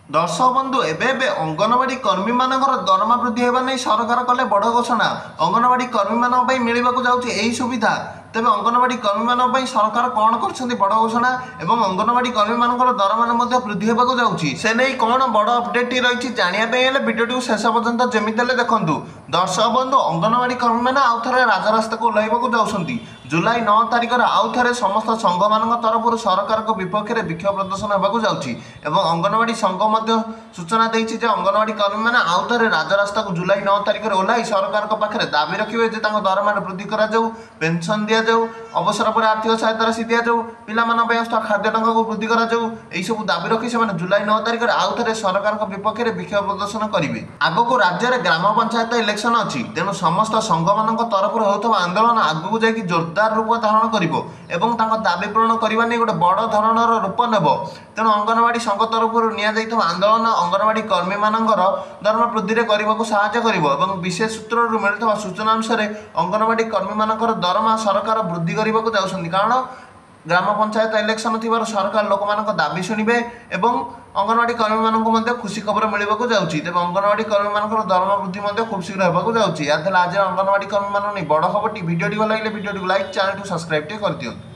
दर्शक बंधु एबे अंगनवाड़ी कर्मी मानकर दरमा वृद्धि होगा नहीं सरकार कले बड़ घोषणा। अंगनवाड़ी कर्मी मान मिलवाक जाऊँगी सुविधा। तेज अंगनवाड़ी कर्मी मान सरकार कौन कर बड़ घोषणा एवं अंगनवाड़ी कर्मी मानकर दरमा वृद्धि होगा जाऊँगी से नहीं कौन बड़ अपडेट रही जानापी भिडियो शेष पर्यंत जमी देखूँ। दर्शक बंधु अंगनवाड़ी कर्मी मैंने आउ थे राजरास्ता को ओह्लैवाक जाऊँगी। जुलाई 9 तारिख आउ थे समस्त संघ मान तरफ सरकार विपक्ष में विक्षोभ प्रदर्शन होगा जाऊँगी। अंगनवाड़ी संघ सूचना देती अंगनवाड़ी कर्मी मैंने आउ थे राजरास्ता को जुलाई 9 तारिख ओह्लाई सरकार पाखे दाबी रखिए दरमा वृद्धि कर पेनसन दि जाऊ अवसर पर आर्थिक सहायता राशि दि जाऊ पिलामान खाद्य टंका को वृद्धि कर सब दाबी रखी से जुलाई 9 तारिख आउ थे सरकार विपक्ष में विक्षोभ प्रदर्शन करेंगे। आगक राज्य में ग्राम पंचायत इलेक्शन अच्छी तेणु समस्त संघ मान तरफ होता आंदोलन आगक जा जोरदार रूप धारण कर दाबी पूरण करने नहीं गोटे बड़ धरणर रूप नेब। तेणु अंगनवाड़ी संघ तरफ नि आंदोलन अंगनवाड़ी कर्मी मानकर दरमा वृद्धि करने को साहाय्य कर विशेष सूत्र मिलता सूचना अनुसार अंगनवाड़ी कर्मी मानकर दरमा सरकार वृद्धि करने को जाऊँगी। कारण ग्राम पंचायत इलेक्शन थी सरकार लोक मान दाबी शुणे और अंगनवाड़ी कर्मी मानक खुशी खबर मिलवाक जाऊँगी। तेज अंगनवाड़ी कर्मी मानकर दरमा वृद्धि खूब शीघ्र होगा जाऊँगी। आज अंगनवाड़ी कर्मी मान बड़ खबर भिडियो भल लगे भिडियो लाइक चैनल सब्सक्राइब कर दिखाँ।